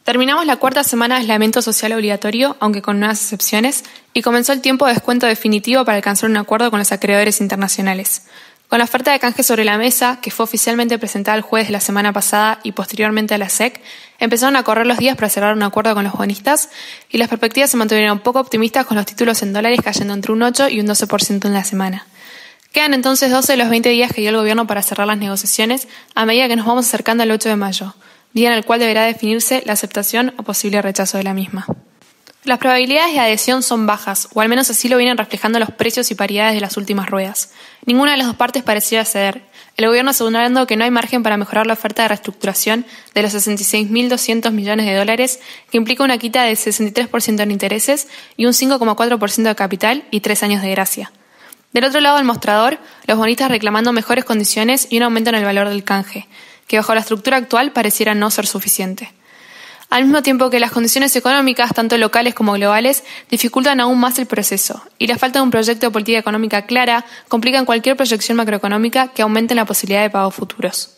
Terminamos la cuarta semana de aislamiento social obligatorio, aunque con nuevas excepciones, y comenzó el tiempo de descuento definitivo para alcanzar un acuerdo con los acreedores internacionales. Con la oferta de canje sobre la mesa, que fue oficialmente presentada el jueves de la semana pasada y posteriormente a la SEC, empezaron a correr los días para cerrar un acuerdo con los bonistas y las perspectivas se mantuvieron poco optimistas con los títulos en dólares cayendo entre un 8 y un 12% en la semana. Quedan entonces 12 de los 20 días que dio el gobierno para cerrar las negociaciones a medida que nos vamos acercando al 8 de mayo, día en el cual deberá definirse la aceptación o posible rechazo de la misma. Las probabilidades de adhesión son bajas, o al menos así lo vienen reflejando los precios y paridades de las últimas ruedas. Ninguna de las dos partes pareciera ceder, el gobierno asegurando que no hay margen para mejorar la oferta de reestructuración de los 66.200 millones de dólares, que implica una quita del 63% en intereses y un 5,4% de capital y 3 años de gracia. Del otro lado del mostrador, los bonistas reclamando mejores condiciones y un aumento en el valor del canje, que bajo la estructura actual pareciera no ser suficiente. Al mismo tiempo que las condiciones económicas, tanto locales como globales, dificultan aún más el proceso, y la falta de un proyecto de política económica clara complican cualquier proyección macroeconómica que aumente la posibilidad de pagos futuros.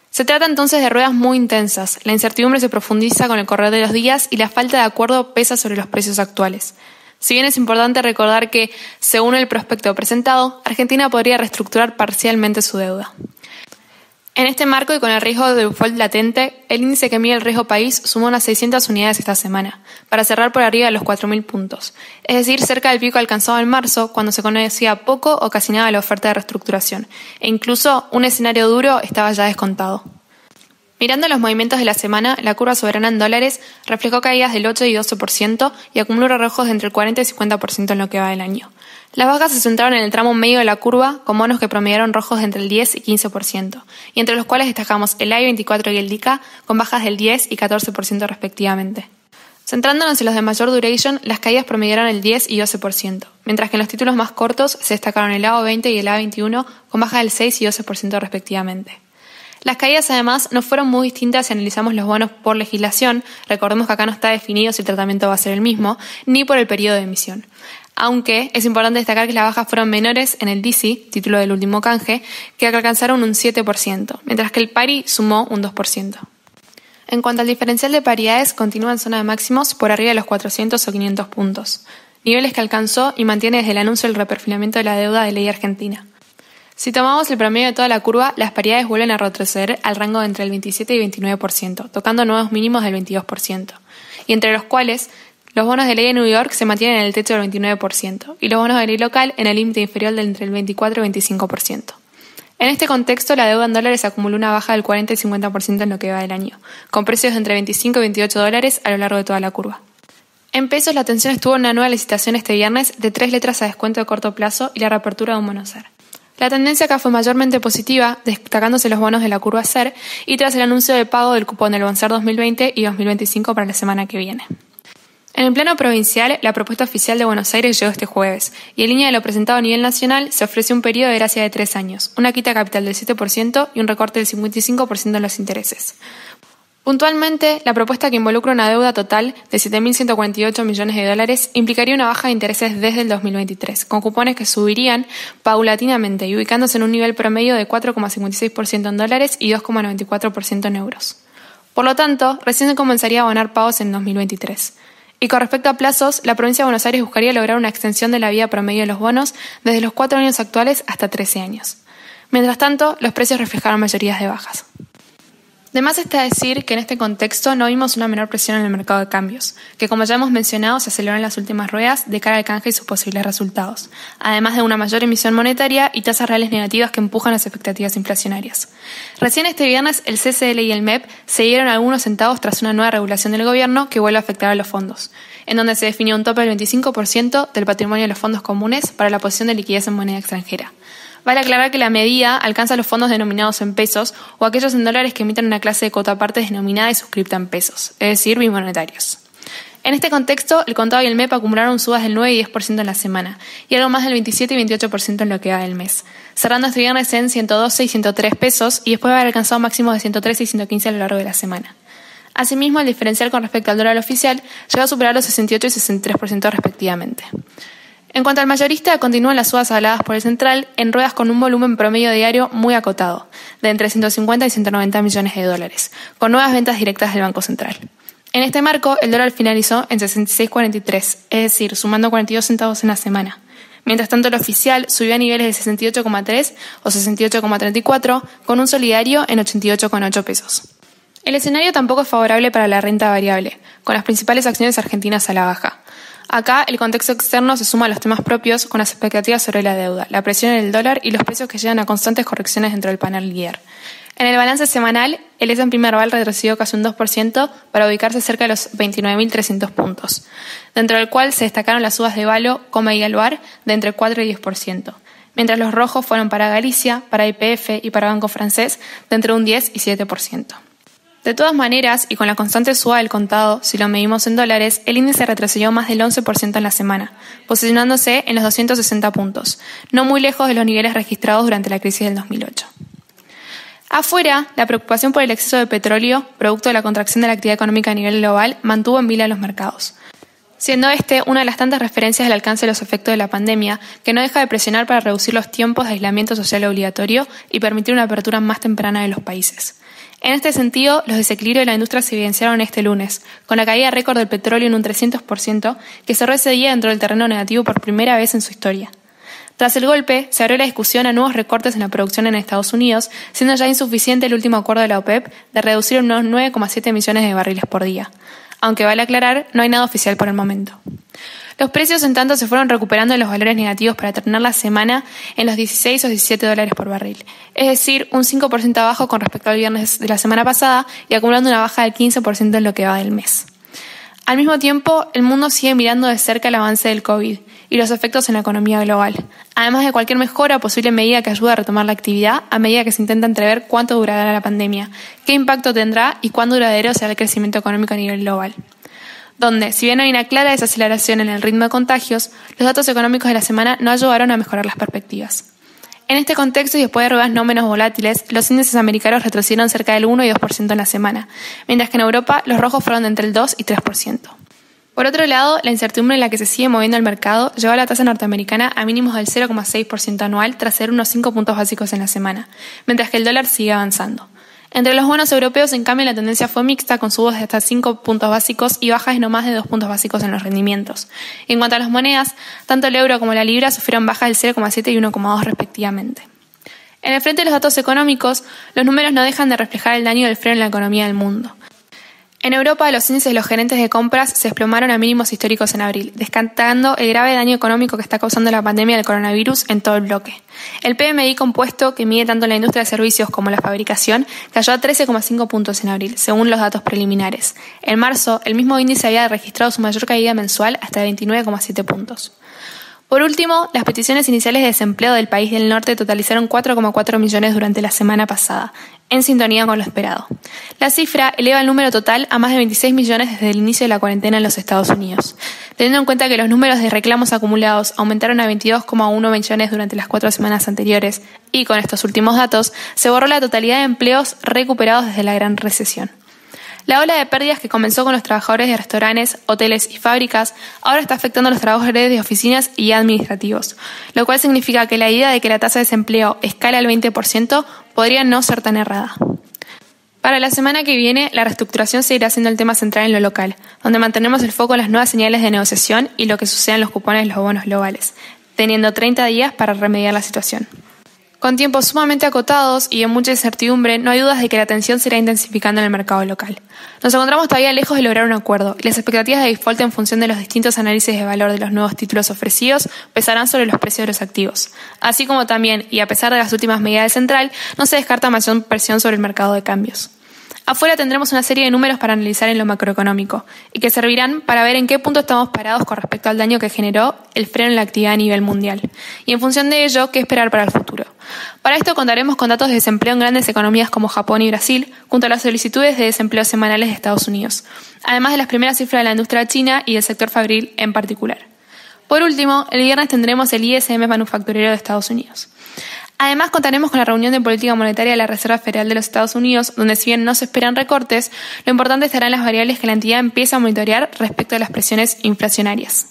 Se trata entonces de ruedas muy intensas, la incertidumbre se profundiza con el correr de los días y la falta de acuerdo pesa sobre los precios actuales. Si bien es importante recordar que, según el prospecto presentado, Argentina podría reestructurar parcialmente su deuda. En este marco y con el riesgo de default latente, el índice que mide el riesgo país sumó unas 600 unidades esta semana, para cerrar por arriba de los 4.000 puntos, es decir, cerca del pico alcanzado en marzo, cuando se conocía poco o casi nada de la oferta de reestructuración, e incluso un escenario duro estaba ya descontado. Mirando los movimientos de la semana, la curva soberana en dólares reflejó caídas del 8 y 12% y acumuló rojos de entre el 40 y 50% en lo que va del año. Las bajas se centraron en el tramo medio de la curva, con bonos que promediaron rojos de entre el 10 y 15%, y entre los cuales destacamos el I-24 y el DICA, con bajas del 10 y 14% respectivamente. Centrándonos en los de mayor duration, las caídas promediaron el 10 y 12%, mientras que en los títulos más cortos se destacaron el AO20 y el A21, con bajas del 6 y 12% respectivamente. Las caídas además no fueron muy distintas si analizamos los bonos por legislación, recordemos que acá no está definido si el tratamiento va a ser el mismo, ni por el periodo de emisión. Aunque es importante destacar que las bajas fueron menores en el DICI, título del último canje, que alcanzaron un 7%, mientras que el pari sumó un 2%. En cuanto al diferencial de paridades, continúa en zona de máximos por arriba de los 400 o 500 puntos, niveles que alcanzó y mantiene desde el anuncio del reperfilamiento de la deuda de ley argentina. Si tomamos el promedio de toda la curva, las paridades vuelven a retroceder al rango de entre el 27 y 29%, tocando nuevos mínimos del 22%, y entre los cuales los bonos de ley de New York se mantienen en el techo del 29% y los bonos de ley local en el límite inferior de entre el 24 y 25%. En este contexto, la deuda en dólares acumuló una baja del 40 y 50% en lo que va del año, con precios de entre 25 y 28 dólares a lo largo de toda la curva. En pesos, la atención estuvo en una nueva licitación este viernes de 3 letras a descuento de corto plazo y la reapertura de un bono SER. La tendencia acá fue mayormente positiva, destacándose los bonos de la curva SER y tras el anuncio de pago del cupón del BONSER 2020 y 2025 para la semana que viene. En el plano provincial, la propuesta oficial de Buenos Aires llegó este jueves, y en línea de lo presentado a nivel nacional, se ofreció un periodo de gracia de 3 años, una quita capital del 7% y un recorte del 55% en los intereses. Puntualmente, la propuesta que involucra una deuda total de 7.148 millones de dólares implicaría una baja de intereses desde el 2023, con cupones que subirían paulatinamente y ubicándose en un nivel promedio de 4,56% en dólares y 2,94% en euros. Por lo tanto, recién se comenzaría a abonar pagos en 2023. Y con respecto a plazos, la provincia de Buenos Aires buscaría lograr una extensión de la vida promedio de los bonos desde los 4 años actuales hasta 13 años. Mientras tanto, los precios reflejaron mayorías de bajas. De más está decir que en este contexto no vimos una menor presión en el mercado de cambios, que como ya hemos mencionado se aceleró en las últimas ruedas de cara al canje y sus posibles resultados, además de una mayor emisión monetaria y tasas reales negativas que empujan las expectativas inflacionarias. Recién este viernes el CCL y el MEP se dieron algunos centavos tras una nueva regulación del gobierno que vuelve a afectar a los fondos, en donde se definió un tope del 25% del patrimonio de los fondos comunes para la posición de liquidez en moneda extranjera. Vale aclarar que la medida alcanza los fondos denominados en pesos o aquellos en dólares que emiten una clase de cuota aparte denominada y suscripta en pesos, es decir, bimonetarios. En este contexto, el contado y el MEP acumularon subas del 9 y 10% en la semana y algo más del 27 y 28% en lo que va del mes, cerrando este viernes en 112 y 103 pesos y después de haber alcanzado máximos de 113 y 115 a lo largo de la semana. Asimismo, el diferencial con respecto al dólar oficial llegó a superar los 68 y 63% respectivamente. En cuanto al mayorista, continúan las subas habladas por el central en ruedas con un volumen promedio diario muy acotado, de entre 150 y 190 millones de dólares, con nuevas ventas directas del Banco Central. En este marco, el dólar finalizó en 66.43, es decir, sumando 42 centavos en la semana. Mientras tanto, el oficial subió a niveles de 68,3 o 68,34, con un solidario en 88,8 pesos. El escenario tampoco es favorable para la renta variable, con las principales acciones argentinas a la baja. Acá, el contexto externo se suma a los temas propios con las expectativas sobre la deuda, la presión en el dólar y los precios que llegan a constantes correcciones dentro del panel líder. En el balance semanal, el S&P Merval retrocedió casi un 2% para ubicarse cerca de los 29.300 puntos, dentro del cual se destacaron las subas de Valo, Coma y Alvar de entre 4 y 10%, mientras los rojos fueron para Galicia, para YPF y para Banco Francés de entre un 10 y 7%. De todas maneras, y con la constante suba del contado, si lo medimos en dólares, el índice retrocedió más del 11% en la semana, posicionándose en los 260 puntos, no muy lejos de los niveles registrados durante la crisis del 2008. Afuera, la preocupación por el exceso de petróleo, producto de la contracción de la actividad económica a nivel global, mantuvo en vilo a los mercados, siendo este una de las tantas referencias del alcance de los efectos de la pandemia, que no deja de presionar para reducir los tiempos de aislamiento social obligatorio y permitir una apertura más temprana de los países. En este sentido, los desequilibrios de la industria se evidenciaron este lunes, con la caída récord del petróleo en un 300%, que cerró ese día dentro del terreno negativo por primera vez en su historia. Tras el golpe, se abrió la discusión a nuevos recortes en la producción en Estados Unidos, siendo ya insuficiente el último acuerdo de la OPEP de reducir unos 9,7 millones de barriles por día. Aunque vale aclarar, no hay nada oficial por el momento. Los precios, en tanto, se fueron recuperando de los valores negativos para terminar la semana en los 16 o 17 dólares por barril, es decir, un 5% abajo con respecto al viernes de la semana pasada y acumulando una baja del 15% en lo que va del mes. Al mismo tiempo, el mundo sigue mirando de cerca el avance del COVID y los efectos en la economía global, además de cualquier mejora o posible medida que ayude a retomar la actividad a medida que se intenta entrever cuánto durará la pandemia, qué impacto tendrá y cuán duradero será el crecimiento económico a nivel global. Donde, si bien hay una clara desaceleración en el ritmo de contagios, los datos económicos de la semana no ayudaron a mejorar las perspectivas. En este contexto y después de ruedas no menos volátiles, los índices americanos retrocedieron cerca del 1 y 2% en la semana, mientras que en Europa los rojos fueron de entre el 2 y 3%. Por otro lado, la incertidumbre en la que se sigue moviendo el mercado llevó a la tasa norteamericana a mínimos del 0,6% anual tras ceder unos 5 puntos básicos en la semana, mientras que el dólar sigue avanzando. Entre los bonos europeos, en cambio, la tendencia fue mixta, con subas de hasta 5 puntos básicos y bajas de no más de 2 puntos básicos en los rendimientos. En cuanto a las monedas, tanto el euro como la libra sufrieron bajas del 0,7 y 1,2 respectivamente. En el frente de los datos económicos, los números no dejan de reflejar el daño del freno en la economía del mundo. En Europa, los índices de los gerentes de compras se desplomaron a mínimos históricos en abril, descartando el grave daño económico que está causando la pandemia del coronavirus en todo el bloque. El PMI compuesto, que mide tanto la industria de servicios como la fabricación, cayó a 13,5 puntos en abril, según los datos preliminares. En marzo, el mismo índice había registrado su mayor caída mensual hasta 29,7 puntos. Por último, las peticiones iniciales de desempleo del país del norte totalizaron 4,4 millones durante la semana pasada, en sintonía con lo esperado. La cifra eleva el número total a más de 26 millones desde el inicio de la cuarentena en los Estados Unidos. Teniendo en cuenta que los números de reclamos acumulados aumentaron a 22,1 millones durante las 4 semanas anteriores, y con estos últimos datos, se borró la totalidad de empleos recuperados desde la gran recesión. La ola de pérdidas que comenzó con los trabajadores de restaurantes, hoteles y fábricas ahora está afectando a los trabajadores de oficinas y administrativos, lo cual significa que la idea de que la tasa de desempleo escala al 20% podría no ser tan errada. Para la semana que viene, la reestructuración seguirá siendo el tema central en lo local, donde mantenemos el foco en las nuevas señales de negociación y lo que suceda en los cupones de los bonos globales, teniendo 30 días para remediar la situación. Con tiempos sumamente acotados y en mucha incertidumbre, no hay dudas de que la tensión se irá intensificando en el mercado local. Nos encontramos todavía lejos de lograr un acuerdo, y las expectativas de default en función de los distintos análisis de valor de los nuevos títulos ofrecidos pesarán sobre los precios de los activos. Así como también, y a pesar de las últimas medidas del central, no se descarta mayor presión sobre el mercado de cambios. Afuera tendremos una serie de números para analizar en lo macroeconómico y que servirán para ver en qué punto estamos parados con respecto al daño que generó el freno en la actividad a nivel mundial y en función de ello, qué esperar para el futuro. Para esto contaremos con datos de desempleo en grandes economías como Japón y Brasil, junto a las solicitudes de desempleo semanales de Estados Unidos, además de las primeras cifras de la industria china y del sector fabril en particular. Por último, el viernes tendremos el ISM manufacturero de Estados Unidos. Además, contaremos con la reunión de política monetaria de la Reserva Federal de los Estados Unidos, donde si bien no se esperan recortes, lo importante estarán las variables que la entidad empieza a monitorear respecto a las presiones inflacionarias.